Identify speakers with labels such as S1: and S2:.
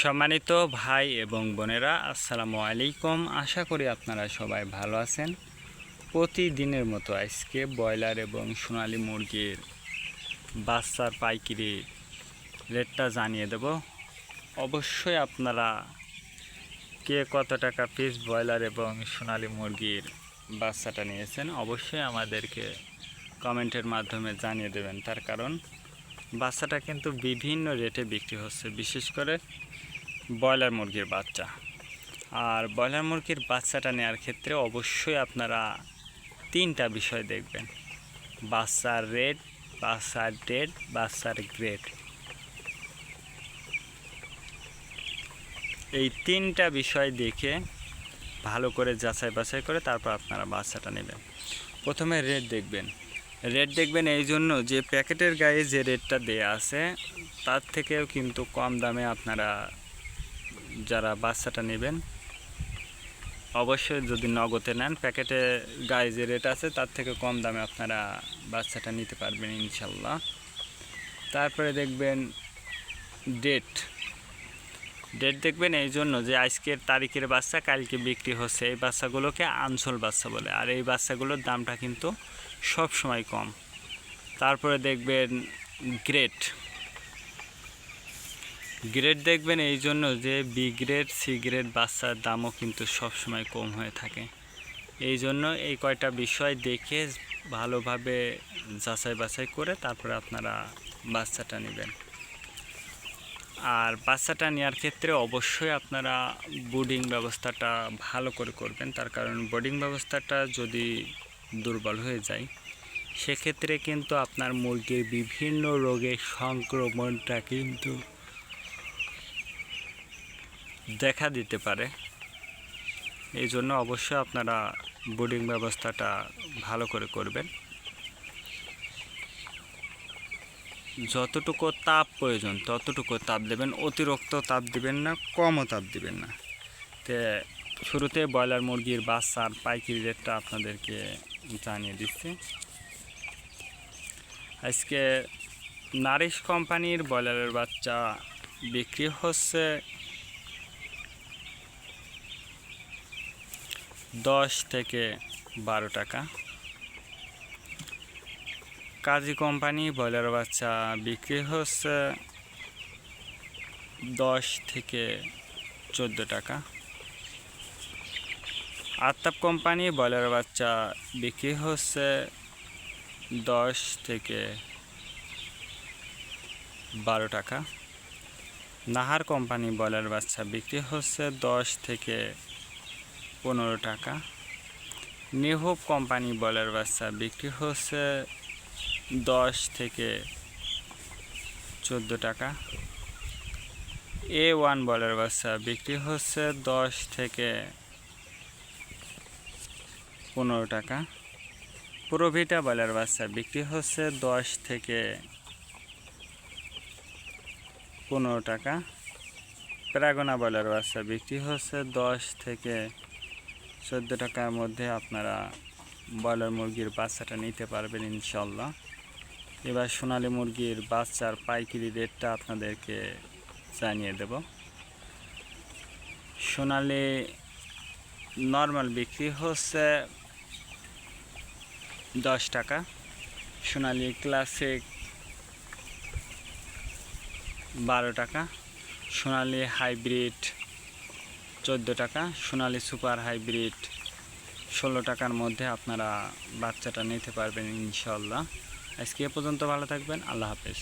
S1: সম্মানিত ভাই এবং বোনেরা, আসসালামু আলাইকুম। আশা করি আপনারা সবাই ভালো আছেন। প্রতিদিনের মতো আজকে ব্রয়লার এবং সোনালী মুরগির বাচ্চার পাইকারি রেটটা জানিয়ে দেব। অবশ্যই আপনারা কে কত টাকা পিস ব্রয়লার এবং সোনালী মুরগির বাচ্চাটা নিয়েছেন অবশ্যই আমাদেরকে কমেন্টের মাধ্যমে জানিয়ে দেবেন। তার কারণ বাচ্চাটা কিন্তু বিভিন্ন রেটে বিক্রি হচ্ছে, বিশেষ করে ব্রয়লার মুরগির বাচ্চা। আর ব্রয়লার মুরগির বাচ্চাটা নেওয়ার ক্ষেত্রে অবশ্যই আপনারা তিনটা বিষয় দেখবেন: বাচ্চার রেট, বাচ্চার ডেট, বাচ্চার গ্রেড। এই তিনটা বিষয় দেখে ভালো করে যাচাই বাছাই করে তারপর আপনারা বাচ্চাটা নেবেন। প্রথমে রেট দেখবেন এই জন্য যে প্যাকেটের গায়ে যে রেটটা দেয়া আছে তার থেকেও কিন্তু কম দামে আপনারা যারা বাচ্চাটা নেবেন, অবশ্যই যদি নগদে নেন প্যাকেটে গায়ে যে রেট আছে তার থেকে কম দামে আপনারা বাচ্চাটা নিতে পারবেন ইনশাল্লাহ। তারপরে দেখবেন ডেট দেখবেন এই জন্য যে আজকের তারিখের বাচ্চা কালকে বিক্রি হচ্ছে, এই বাচ্চাগুলোকে আনসোল বাচ্চা বলে, আর এই বাচ্চাগুলোর দামটা কিন্তু সব সময় কম। তারপরে দেখবেন গ্রেড দেখবেন এই জন্য যে বি গ্রেড, সি গ্রেড বাচ্চার দামও কিন্তু সবসময় কম হয়ে থাকে। এই জন্য এই কয়টা বিষয় দেখে ভালোভাবে যাচাই বাছাই করে তারপরে আপনারা বাচ্চাটা নেবেন। আর বাচ্চাটা নেওয়ার ক্ষেত্রে অবশ্যই আপনারা বোর্ডিং ব্যবস্থাটা ভালো করে করবেন। তার কারণ বোর্ডিং ব্যবস্থাটা যদি দুর্বল হয়ে যায় সেক্ষেত্রে কিন্তু আপনার মুরগির বিভিন্ন রোগের সংক্রমণটা কিন্তু দেখা দিতে পারে। এই জন্য অবশ্যই আপনারা বোর্ডিং ব্যবস্থাটা ভালো করে করবেন। যতটুকু তাপ প্রয়োজন ততটুকু তাপ দেবেন, অতিরিক্ত তাপ দিবেন না, কমও তাপ দিবেন না। তো শুরুতে ব্রয়লার মুরগির বাচ্চার পাইকারি রেটটা আপনাদেরকে জানিয়ে দিচ্ছি। আজকে নারিশ কোম্পানির ব্রয়লারের বাচ্চা বিক্রি হচ্ছে 10 থেকে 12 টাকা। কাজী কোম্পানি ব্রয়লার বাচ্চা বিক্রি হচ্ছে 10 থেকে 14 টাকা। আতাপ কোম্পানি ব্রয়লার বাচ্চা বিক্রি হচ্ছে 10 থেকে 12 টাকা। নাহার কোম্পানি ব্রয়লার বাচ্চা বিক্রি হচ্ছে 10 থেকে 15 টাকা। নেহুব কোম্পানি ব্রয়লার বাচ্চা বিক্রি হচ্ছে 10 থেকে 14 টাকা। A1 ব্রয়লার বাচ্চা বিক্রি হচ্ছে 10 থেকে 15 টাকা। প্রোভিটা ব্রয়লার বাচ্চা বিক্রি হচ্ছে 10 থেকে 15 টাকা। প্রাগনা ব্রয়লার বাচ্চা বিক্রি হচ্ছে 10 থেকে 14 টাকার মধ্যে আপনারা ব্রয়লার মুরগির বাচ্চাটা নিতে পারবেন ইনশাল্লাহ। এবার সোনালী মুরগির বাচ্চার পাইকারি রেটটা আপনাদেরকে জানিয়ে দেব। সোনালী নর্মাল বিক্রি হচ্ছে 10 টাকা। সোনালী ক্লাসিক 12 টাকা। সোনালী হাইব্রিড 14 টাকা। সোনালী সুপার হাইব্রিড 16 টাকার মধ্যে আপনারা বাচ্চাটা নিতে পারবেন ইনশাল্লাহ। আজকে এ পর্যন্ত ভালো থাকবেন। আল্লাহ হাফেজ।